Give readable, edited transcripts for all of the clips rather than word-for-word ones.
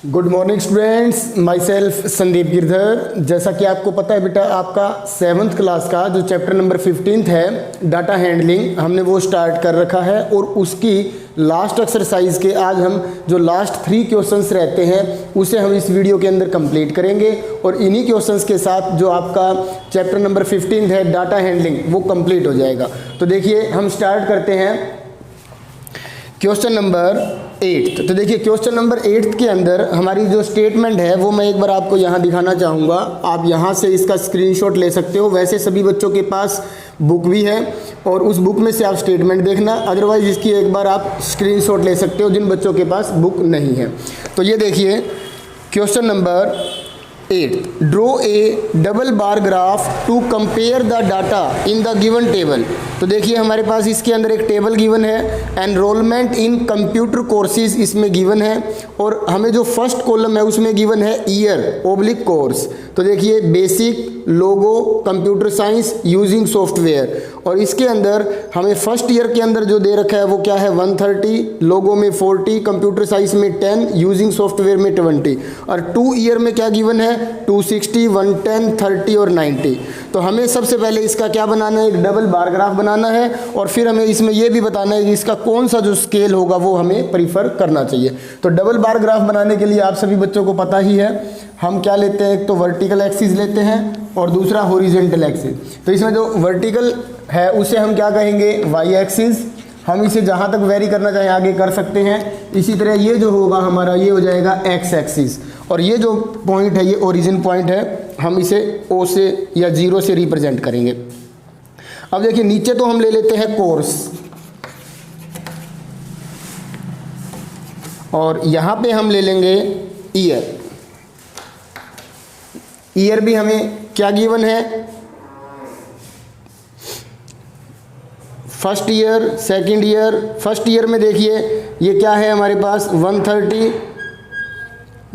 Good morning students, my self Sandeep Girdhar. जैसा कि आपको पता है बेटा, आपका 7th क्लास का जो चैप्टर नंबर 15 है डाटा हैंडलिंग, हमने वो स्टार्ट कर रखा है और उसकी लास्ट एक्सरसाइज के आज हम जो लास्ट 3 क्वेश्चंस रहते हैं उसे हम इस वीडियो के अंदर कंप्लीट करेंगे और इन्हीं क्वेश्चंस के साथ जो आपका चैप्टर नंबर 15 है डाटा हैंडलिंग वो कंप्लीट हो जाएगा। तो देखिए हम स्टार्ट करते हैं क्वेश्चन नंबर 8। तो देखिए क्वेश्चन नंबर 8 के अंदर हमारी जो स्टेटमेंट है वो मैं एक बार आपको यहाँ दिखाना चाहूँगा। आप यहाँ से इसका स्क्रीनशॉट ले सकते हो। वैसे सभी बच्चों के पास बुक भी है और उस बुक में से आप स्टेटमेंट देखना, अदरवाइज इसकी एक बार आप स्क्रीनशॉट ले सकते हो जिन बच्चों के पास बुक नहीं है। तो ये देखिए question number 8, draw a double bar graph to compare the data in the given table. तो देखिए हमारे पास इसके अंदर एक टेबल गिवन है, एनरोलमेंट इन कंप्यूटर कोर्सेज इसमें गिवन है और हमें जो फर्स्ट कॉलम है उसमें गिवन है ईयर ओब्लिक कोर्स। तो देखिए बेसिक, लोगो, कंप्यूटर साइंस यूजिंग सॉफ्टवेयर, और इसके अंदर हमें फर्स्ट ईयर के अंदर जो दे रखा है वो क्या है 130, लोगो में 40, कंप्यूटर साइंस में 10, यूजिंग सॉफ्टवेयर में 20, और 2 ईयर में क्या गिवन है 260, 110, 30 और 90। तो हमें सबसे पहले इसका क्या बनाना है, एक डबल बार ग्राफ बनाना है और फिर हमें इसमें यह भी बताना है कि इसका कौन सा जो स्केल होगा वो हमें प्रीफर करना चाहिए। तो डबल बार ग्राफ बनाने के लिए आप सभी बच्चों को पता ही है हम क्या लेते हैं, एक तो वर्टिकल एक्सिस लेते हैं और दूसरा हॉरिजॉन्टल एक्सिस। तो इसमें जो वर्टिकल है उसे हम क्या कहेंगे वाई एक्सिस। हम इसे जहाँ तक वेरी करना चाहें आगे कर सकते हैं। इसी तरह ये जो होगा हमारा ये हो जाएगा एक्स एक्सिस, और ये जो पॉइंट है ये ओरिजिन पॉइंट है, हम इसे ओ से या 0 से रिप्रेजेंट करेंगे। अब देखिए नीचे तो हम ले लेते हैं कोर्स और यहाँ पे हम ले लेंगे ईयर। ईयर भी हमें क्या गिवन है, first year, second year. First year में देखिए ये क्या है हमारे पास 130,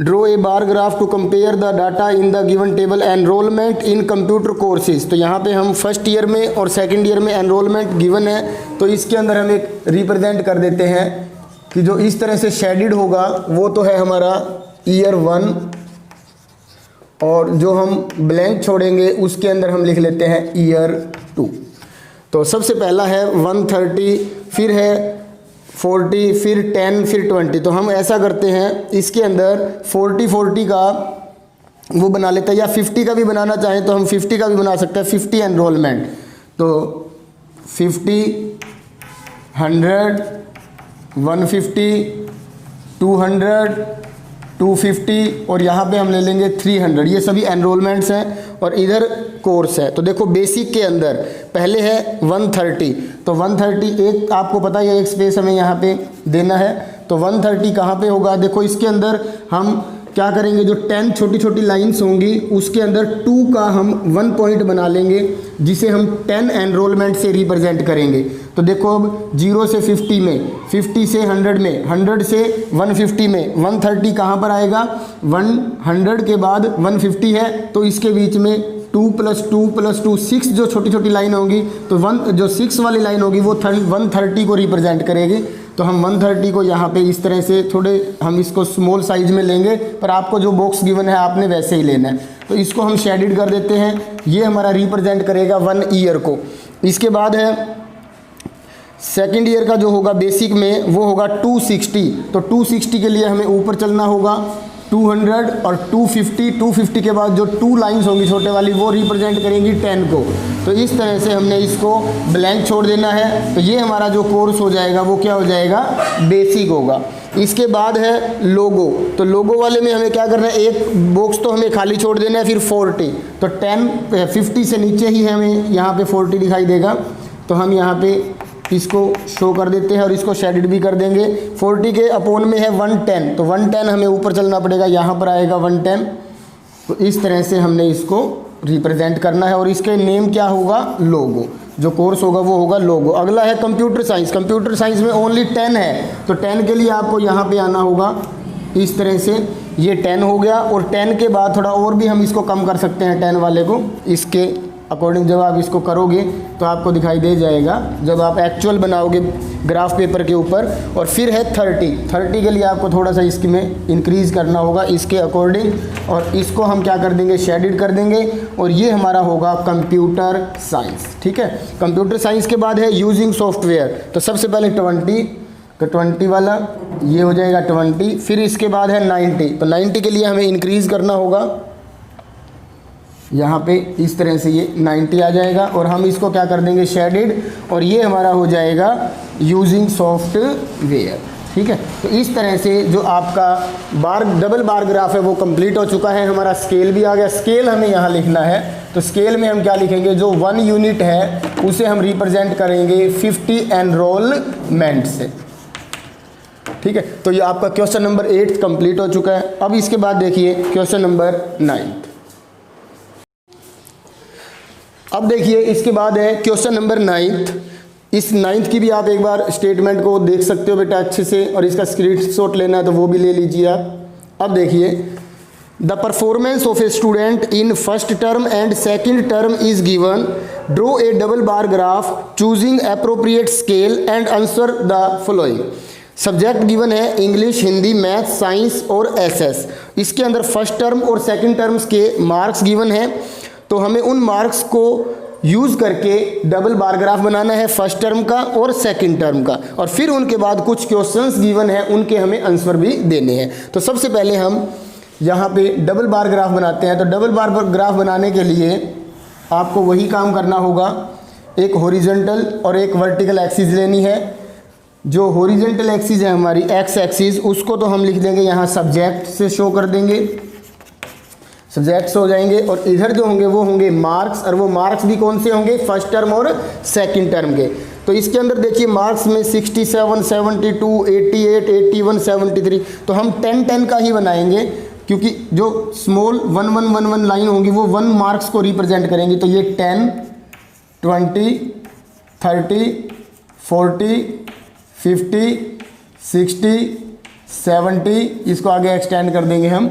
draw a bar graph to compare the data in the given table enrolment in computer courses. तो यहाँ पे हम फर्स्ट ईयर में और सेकंड ईयर में एनरोलमेंट गिवन है, तो इसके अंदर हम एक रिप्रेजेंट कर देते हैं कि जो इस तरह से शेडिड होगा वो तो है हमारा ईयर 1, और जो हम ब्लैंक छोड़ेंगे उसके अंदर हम लिख लेते हैं ईयर 2। तो सबसे पहला है 130, फिर है 40, फिर 10, फिर 20। तो हम ऐसा करते हैं इसके अंदर 40 का वो बना लेते हैं, या 50 का भी बनाना चाहें तो हम 50 का भी बना सकते हैं, 50 एनरोलमेंट। तो 50, 100, 150, 200, 250 और यहाँ पे हम ले लेंगे 300। ये सभी एनरोलमेंट्स हैं और इधर कोर्स है। तो देखो बेसिक के अंदर पहले है 130, तो 130 एक आपको पता है एक स्पेस हमें यहाँ पे देना है। तो 130 कहाँ पे होगा, देखो इसके अंदर हम क्या करेंगे, जो 10 छोटी छोटी लाइंस होंगी उसके अंदर 2 का हम 1 पॉइंट बना लेंगे जिसे हम 10 एनरोलमेंट से रिप्रेजेंट करेंगे। तो देखो अब 0 से 50 में, 50 से 100 में, 100 से 150 में, 130 कहाँ पर आएगा 100 के बाद 150 है, तो इसके बीच में 2 + 2 + 2 6 जो छोटी छोटी लाइन होंगी, तो जो 6 वाली लाइन होगी वो 130 को रिप्रेजेंट करेगी। तो हम 130 को यहाँ पे इस तरह से थोड़े हम इसको स्मॉल साइज में लेंगे, पर आपको जो बॉक्स गिवन है आपने वैसे ही लेना है। तो इसको हम शेडिड कर देते हैं, ये हमारा रिप्रेजेंट करेगा 1 ईयर को। इसके बाद है सेकंड ईयर का जो होगा बेसिक में वो होगा 260। तो 260 के लिए हमें ऊपर चलना होगा 200 और 250 के बाद जो 2 लाइंस होंगी छोटे वाली वो रिप्रेजेंट करेंगी 10 को। तो इस तरह से हमने इसको ब्लैंक छोड़ देना है। तो ये हमारा जो कोर्स हो जाएगा वो क्या हो जाएगा बेसिक होगा। इसके बाद है लोगो। तो लोगो वाले में हमें क्या करना है, एक बॉक्स तो हमें खाली छोड़ देना है, फिर 40। तो 50 से नीचे ही हमें यहाँ पे 40 दिखाई देगा, तो हम यहाँ पे इसको शो कर देते हैं और इसको शेडिड भी कर देंगे। 40 के अपोन में है 110, तो 110 हमें ऊपर चलना पड़ेगा, यहाँ पर आएगा 110। तो इस तरह से हमने इसको रिप्रेजेंट करना है और इसके नेम क्या होगा लोगो, जो कोर्स होगा वो होगा लोगो। अगला है कंप्यूटर साइंस। कंप्यूटर साइंस में ओनली 10 है, तो 10 के लिए आपको यहाँ पे आना होगा इस तरह से। ये 10 हो गया और 10 के बाद थोड़ा और भी हम इसको कम कर सकते हैं 10 वाले को, इसके अकॉर्डिंग जब आप इसको करोगे तो आपको दिखाई दे जाएगा जब आप एक्चुअल बनाओगे ग्राफ पेपर के ऊपर। और फिर है 30 के लिए आपको थोड़ा सा इसमें इंक्रीज़ करना होगा इसके अकॉर्डिंग, और इसको हम क्या कर देंगे, शेडिड कर देंगे, और ये हमारा होगा कंप्यूटर साइंस। ठीक है, कंप्यूटर साइंस के बाद है यूजिंग सॉफ्टवेयर। तो सबसे पहले 20, तो 20 वाला ये हो जाएगा 20। फिर इसके बाद है 90, तो 90 के लिए हमें इंक्रीज़ करना होगा, यहाँ पे इस तरह से ये 90 आ जाएगा, और हम इसको क्या कर देंगे, शेडिड, और ये हमारा हो जाएगा यूजिंग सॉफ्टवेयर। ठीक है, तो इस तरह से जो आपका डबल बार ग्राफ है वो कंप्लीट हो चुका है। हमारा स्केल भी आ गया। स्केल हमें यहाँ लिखना है, तो स्केल में हम क्या लिखेंगे, जो 1 यूनिट है उसे हम रिप्रेजेंट करेंगे 50 एनरोलमेंट से। ठीक है, तो ये आपका क्वेश्चन नंबर 8 कंप्लीट हो चुका है। अब इसके बाद देखिए क्वेश्चन नंबर 9। अब देखिए इसके बाद है क्वेश्चन नंबर 9। इस 9th की भी आप एक बार स्टेटमेंट को देख सकते हो बेटा अच्छे से, और इसका स्क्रीनशॉट लेना है तो वो भी ले लीजिए आप। अब देखिए, the performance of a student in first term and second term is given, draw a double bar graph choosing appropriate scale and answer the following. Subject given है इंग्लिश, हिंदी, मैथ, साइंस और एसएस। इसके अंदर first term और second terms के marks given है, तो हमें उन मार्क्स को यूज़ करके डबल बार ग्राफ बनाना है फर्स्ट टर्म का और सेकंड टर्म का, और फिर उनके बाद कुछ क्वेश्चंस गिवन है उनके हमें आंसर भी देने हैं। तो सबसे पहले हम यहाँ पे डबल बार ग्राफ बनाते हैं। तो डबल बार ग्राफ बनाने के लिए आपको वही काम करना होगा, एक हॉरिजॉन्टल और एक वर्टिकल एक्सिस लेनी है। जो हॉरिजॉन्टल एक्सिस है हमारी एक्स एक्सिस, उसको तो हम लिख देंगे यहाँ सब्जेक्ट से शो कर देंगे, सब्जेक्ट्स हो जाएंगे, और इधर जो होंगे वो होंगे मार्क्स, और वो मार्क्स भी कौन से होंगे, फर्स्ट टर्म और सेकंड टर्म के। तो इसके अंदर देखिए मार्क्स में 67, 72, 88, 81, 73, तो हम 10-10 का ही बनाएंगे, क्योंकि जो स्मॉल 1-1-1-1 लाइन होंगी वो 1 मार्क्स को रिप्रेजेंट करेंगी। तो ये 10, 20, 30, 40, 50, 60, 70, इसको आगे एक्सटेंड कर देंगे हम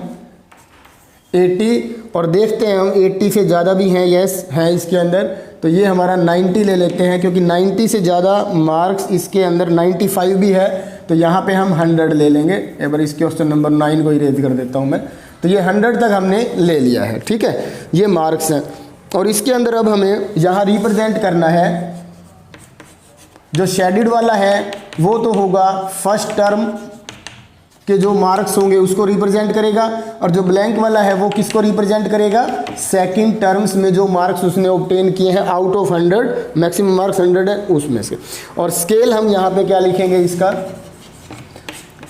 80, और देखते हैं हम 80 से ज़्यादा भी हैं, यस हैं इसके अंदर। तो ये हमारा 90 ले लेते हैं, क्योंकि 90 से ज़्यादा मार्क्स इसके अंदर 95 भी है, तो यहाँ पे हम 100 ले लेंगे। एक बार इस क्वेश्चन नंबर 9 को इरेज कर देता हूँ मैं। तो ये 100 तक हमने ले लिया है। ठीक है, ये मार्क्स हैं, और इसके अंदर अब हमें यहाँ रिप्रेजेंट करना है, जो शेडिड वाला है वो तो होगा फर्स्ट टर्म के जो मार्क्स होंगे उसको रिप्रेजेंट करेगा, और जो ब्लैंक वाला है वो किसको रिप्रेजेंट करेगा, सेकंड टर्म्स में जो मार्क्स उसने ऑब्टेन किए हैं आउट ऑफ 100, मैक्सिमम मार्क्स 100 है उसमें से। और स्केल हम यहाँ पे क्या लिखेंगे, इसका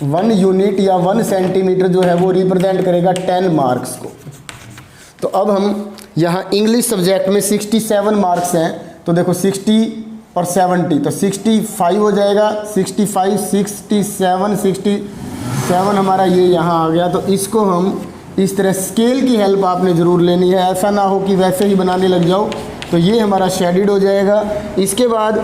1 यूनिट या 1 सेंटीमीटर जो है वो रिप्रेजेंट करेगा 10 मार्क्स को। तो अब हम यहाँ इंग्लिश सब्जेक्ट में 67 मार्क्स हैं, तो देखो 60 और 70, तो 65 हो जाएगा, 65, 67, 67 हमारा ये यहाँ आ गया। तो इसको हम इस तरह स्केल की हेल्प आपने ज़रूर लेनी है, ऐसा ना हो कि वैसे ही बनाने लग जाओ। तो ये हमारा शेडिड हो जाएगा। इसके बाद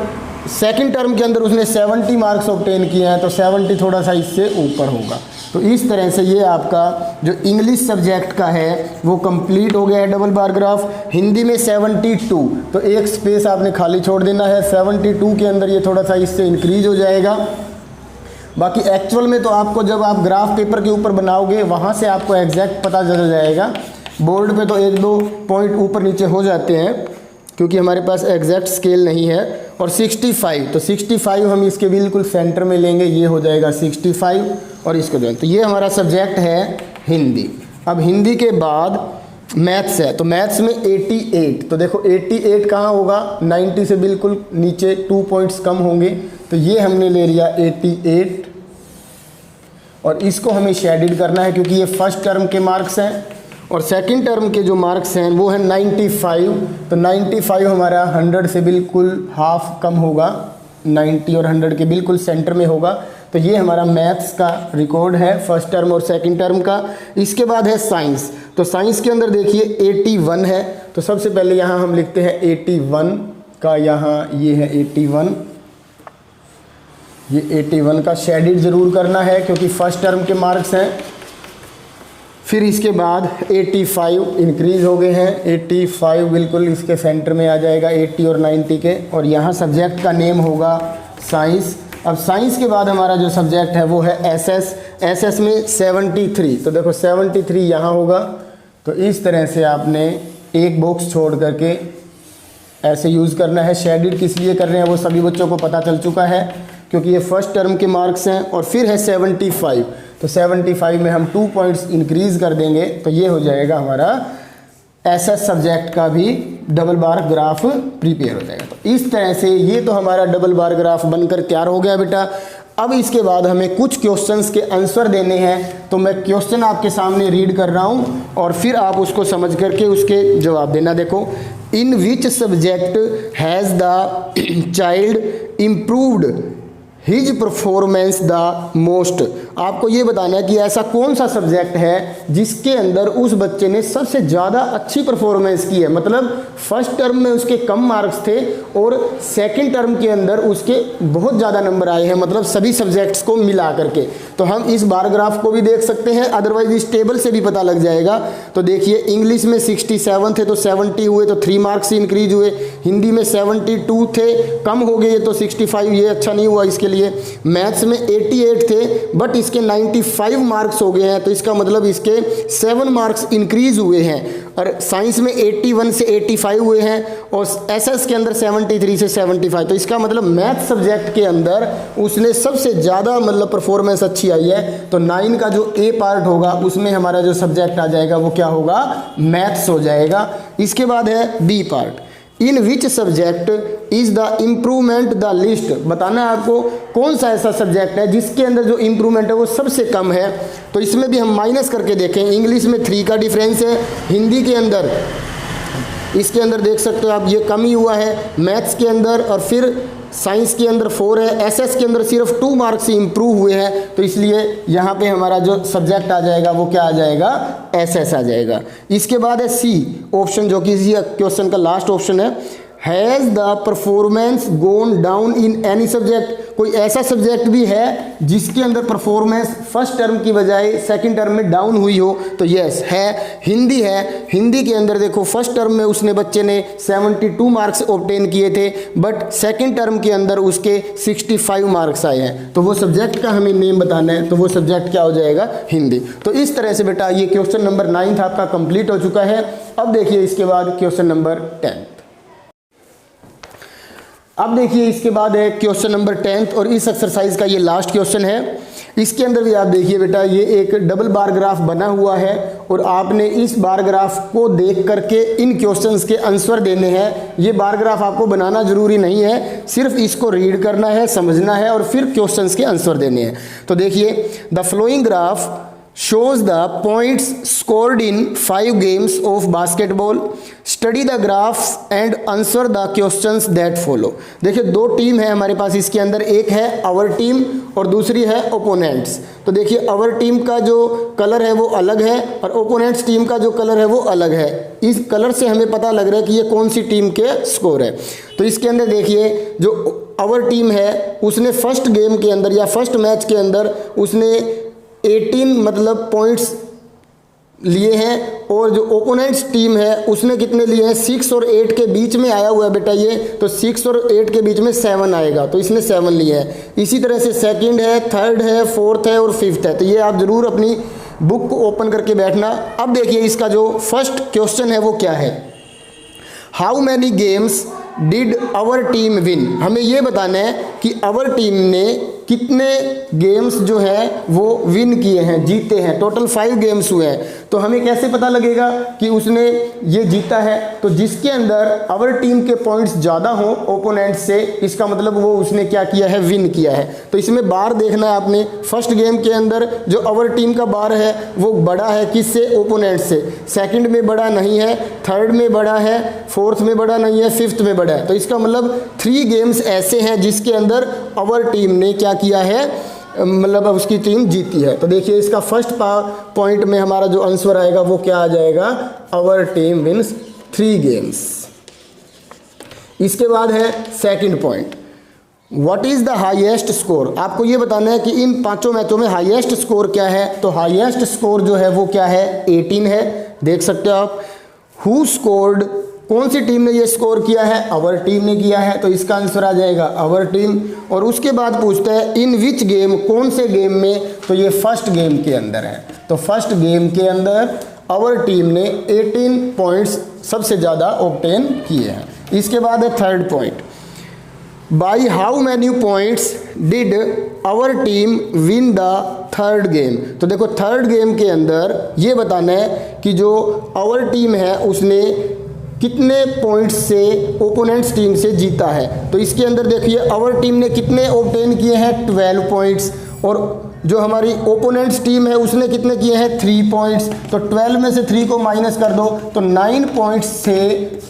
सेकंड टर्म के अंदर उसने 70 मार्क्स ऑब्टेन किए हैं, तो 70 थोड़ा सा इससे ऊपर होगा। तो इस तरह से ये आपका जो इंग्लिश सब्जेक्ट का है वो कंप्लीट हो गया है डबल बार ग्राफ। हिंदी में 72, तो एक स्पेस आपने खाली छोड़ देना है, 72 के अंदर ये थोड़ा सा इससे इंक्रीज हो जाएगा। बाकी एक्चुअल में तो आपको जब आप ग्राफ पेपर के ऊपर बनाओगे वहाँ से आपको एग्जैक्ट पता चल जाएगा। बोर्ड पे तो 1-2 पॉइंट ऊपर नीचे हो जाते हैं, क्योंकि हमारे पास एग्जैक्ट स्केल नहीं है। और 65, तो 65 हम इसके बिल्कुल सेंटर में लेंगे, ये हो जाएगा 65, और इसको जो है, तो ये हमारा सब्जेक्ट है हिंदी। अब हिंदी के बाद मैथ्स है, तो मैथ्स में 88, तो देखो 88 कहाँ होगा, 90 से बिल्कुल नीचे 2 पॉइंट्स कम होंगे, तो ये हमने ले लिया 88, और इसको हमें शेडिड करना है क्योंकि ये फर्स्ट टर्म के मार्क्स हैं, और सेकंड टर्म के जो मार्क्स हैं वो है 95, तो 95 हमारा 100 से बिल्कुल हाफ कम होगा, 90 और 100 के बिल्कुल सेंटर में होगा। तो ये हमारा मैथ्स का रिकॉर्ड है फर्स्ट टर्म और सेकंड टर्म का। इसके बाद है साइंस, तो साइंस के अंदर देखिए 81 है, तो सबसे पहले यहाँ हम लिखते हैं 81 का, यहाँ ये है 81, ये 81 का शेडिड ज़रूर करना है क्योंकि फर्स्ट टर्म के मार्क्स हैं। फिर इसके बाद 85 इंक्रीज़ हो गए हैं, 85 बिल्कुल इसके सेंटर में आ जाएगा 80 और 90 के। और यहाँ सब्जेक्ट का नेम होगा साइंस। अब साइंस के बाद हमारा जो सब्जेक्ट है वो है एसएस। एसएस में 73, तो देखो 73 यहाँ होगा। तो इस तरह से आपने एक बॉक्स छोड़ करके ऐसे यूज़ करना है। शेडिड किस लिए कर रहे हैं वो सभी बच्चों को पता चल चुका है, क्योंकि ये फर्स्ट टर्म के मार्क्स हैं। और फिर है 75, तो 75 में हम 2 पॉइंट्स इंक्रीज़ कर देंगे, तो ये हो जाएगा हमारा एसएस सब्जेक्ट का भी डबल बार ग्राफ प्रिपेयर हो जाएगा। तो इस तरह से ये तो हमारा डबल बार ग्राफ बनकर तैयार हो गया बेटा। अब इसके बाद हमें कुछ क्वेश्चंस के आंसर देने हैं, तो मैं क्वेश्चन आपके सामने रीड कर रहा हूँ और फिर आप उसको समझ करके उसके जवाब देना। देखो, in which subject has the child improved his performance the most. आपको ये बताना है कि ऐसा कौन सा सब्जेक्ट है जिसके अंदर उस बच्चे ने सबसे ज़्यादा अच्छी परफॉर्मेंस की है। मतलब फर्स्ट टर्म में उसके कम मार्क्स थे और सेकंड टर्म के अंदर उसके बहुत ज़्यादा नंबर आए हैं, मतलब सभी सब्जेक्ट्स को मिला करके। तो हम इस बार ग्राफ को भी देख सकते हैं, अदरवाइज इस टेबल से भी पता लग जाएगा। तो देखिए, इंग्लिश में 67 थे तो 70 हुए, तो 3 मार्क्स इंक्रीज हुए। हिंदी में 72 थे, कम हो गए तो 65, ये अच्छा नहीं हुआ इसके लिए। मैथ्स में 88 थे बट इसके 95 मार्क्स हो गए हैं, तो इसका मतलब इसके 7 मार्क्स इंक्रीज हुए हैं। और साइंस में 81 से 85 हुए हैं और एसएस के अंदर 73 से 75, तो इसका मतलब मैथ सब्जेक्ट के अंदर उसने सबसे ज़्यादा मतलब परफॉर्मेंस अच्छी आई है। तो 9 का जो ए पार्ट होगा उसमें हमारा जो सब्जेक्ट आ जाएगा वो क्या होगा, मैथ्स हो जाएगा। इसके बाद है B part, in which subject is the improvement the list. बताना है आपको कौन सा ऐसा सब्जेक्ट है जिसके अंदर जो इम्प्रूवमेंट है वो सबसे कम है। तो इसमें भी हम माइनस करके देखें। इंग्लिश में 3 का डिफरेंस है, हिंदी के अंदर इसके अंदर देख सकते हो आप ये कम ही हुआ है, मैथ्स के अंदर और फिर साइंस के अंदर 4 है, एसएस के अंदर सिर्फ 2 मार्क्स ही इंप्रूव हुए हैं। तो इसलिए यहाँ पे हमारा जो सब्जेक्ट आ जाएगा वो क्या आ जाएगा, एसएस आ जाएगा। इसके बाद है सी ऑप्शन, जो कि इसी क्वेश्चन का लास्ट ऑप्शन है, has the performance gone down in any subject. कोई ऐसा सब्जेक्ट भी है जिसके अंदर परफॉर्मेंस फर्स्ट टर्म की बजाय सेकंड टर्म में डाउन हुई हो, तो यस है, हिंदी है। हिंदी के अंदर देखो फर्स्ट टर्म में उसने बच्चे ने 72 मार्क्स ऑब्टेन किए थे बट सेकंड टर्म के अंदर उसके 65 मार्क्स आए हैं। तो वो सब्जेक्ट का हमें नेम बताना है, तो वो सब्जेक्ट क्या हो जाएगा, हिंदी। तो इस तरह से बेटा ये क्वेश्चन नंबर 9 आपका कंप्लीट हो चुका है। अब देखिए इसके बाद क्वेश्चन नंबर 10। अब देखिए इसके बाद है क्वेश्चन नंबर 10 और इस एक्सरसाइज का ये लास्ट क्वेश्चन है। इसके अंदर भी आप देखिए बेटा ये एक डबल बार ग्राफ बना हुआ है और आपने इस बार ग्राफ को देख करके इन क्वेश्चंस के आंसर देने हैं। ये बार ग्राफ आपको बनाना जरूरी नहीं है, सिर्फ इसको रीड करना है, समझना है और फिर क्वेश्चंस के आंसर देने हैं। तो देखिए, the flowing graph shows the points scored in 5 games of basketball. Study the graphs and answer the questions that follow. देखिए 2 टीम है हमारे पास इसके अंदर, एक है आवर टीम और दूसरी है ओपोनेंट्स। तो देखिए आवर टीम का जो कलर है वो अलग है और ओपोनेंट्स टीम का जो कलर है वो अलग है। इस कलर से हमें पता लग रहा है कि ये कौन सी टीम के स्कोर है। तो इसके अंदर देखिए जो आवर टीम है उसने फर्स्ट गेम के अंदर या फर्स्ट मैच के अंदर उसने 18 मतलब पॉइंट्स लिए हैं और जो ओपोनेंट्स टीम है उसने कितने लिए हैं, 6 और 8 के बीच में आया हुआ है बेटा ये, तो 6 और 8 के बीच में 7 आएगा, तो इसने 7 लिए हैं। इसी तरह से सेकंड है, थर्ड है, फोर्थ है और फिफ्थ है। तो ये आप ज़रूर अपनी बुक को ओपन करके बैठना। अब देखिए इसका जो फर्स्ट क्वेश्चन है वो क्या है, how many games did our team win. हमें ये बताना है कि आवर टीम ने कितने गेम्स जो है वो विन किए हैं, जीते हैं। टोटल 5 गेम्स हुए हैं। तो हमें कैसे पता लगेगा कि उसने ये जीता है, तो जिसके अंदर आवर टीम के पॉइंट्स ज़्यादा हों ओपोनेंट से, इसका मतलब वो उसने क्या किया है, विन किया है। तो इसमें बार देखना है आपने, फर्स्ट गेम के अंदर जो आवर टीम का बार है वो बड़ा है किससे, ओपोनेंट से। सेकंड में बड़ा नहीं है, थर्ड में बड़ा है, फोर्थ में बड़ा नहीं है, फिफ्थ में बड़ा है। तो इसका मतलब 3 गेम्स ऐसे हैं जिसके अंदर आवर टीम ने क्या किया है, मतलब उसकी टीम जीती है। तो देखिए इसका फर्स्ट पॉइंट में हमारा जो आंसर आएगा वो क्या आ जाएगा, आवर टीम विन्स 3 गेम्स। इसके बाद है second point, what is the highest score, आपको ये बताना है कि इन 5 मैचों में हाईएस्ट स्कोर क्या है। तो हाईएस्ट स्कोर जो है वो क्या है, 18 है, देख सकते हो आप। हु स्कोर्ड, कौन सी टीम ने ये स्कोर किया है, अवर टीम ने किया है, तो इसका आंसर आ जाएगा अवर टीम। और उसके बाद पूछता है इन विच गेम, कौन से गेम में, तो ये फर्स्ट गेम के अंदर है। तो फर्स्ट गेम के अंदर अवर टीम ने 18 पॉइंट्स सबसे ज़्यादा ऑब्टेन किए हैं। इसके बाद है third point, by how many points did our team win the third game. तो देखो थर्ड गेम के अंदर ये बताना है कि जो आवर टीम है उसने कितने पॉइंट्स से ओपोनेंट्स टीम से जीता है। तो इसके अंदर देखिए आवर टीम ने कितने ऑब्टेन किए हैं, 12 पॉइंट्स, और जो हमारी ओपोनेंट्स टीम है उसने कितने किए हैं, 3 पॉइंट्स। तो 12 में से 3 को माइनस कर दो तो 9 पॉइंट्स से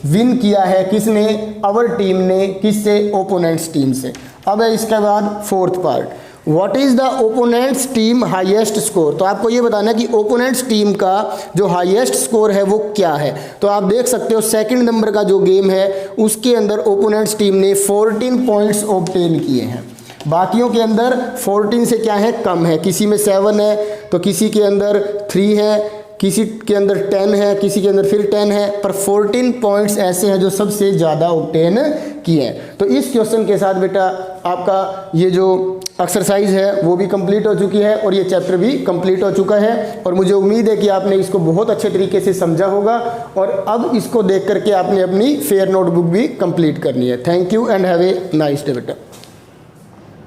विन किया है किसने, आवर टीम ने, किससे, ओपोनेंट्स टीम से। अब है इसके बाद fourth part, what is the opponents team highest score. तो आपको ये बताना है कि ओपोनेंट्स टीम का जो हाईएस्ट स्कोर है वो क्या है। तो आप देख सकते हो सेकंड नंबर का जो गेम है उसके अंदर ओपोनेंट्स टीम ने 14 पॉइंट्स ऑब्टेन किए हैं। बाकियों के अंदर 14 से क्या है, कम है, किसी में 7 है, तो किसी के अंदर 3 है, किसी के अंदर 10 है, किसी के अंदर फिर 10 है, पर 14 पॉइंट्स ऐसे हैं जो सबसे ज़्यादा ऑब्टेन किए हैं। तो इस क्वेश्चन के साथ बेटा आपका ये जो एक्सरसाइज है वो भी कंप्लीट हो चुकी है और ये चैप्टर भी कंप्लीट हो चुका है। और मुझे उम्मीद है कि आपने इसको बहुत अच्छे तरीके से समझा होगा और अब इसको देख करके आपने अपनी फेयर नोटबुक भी कंप्लीट करनी है। Thank you and have a nice day बेटा।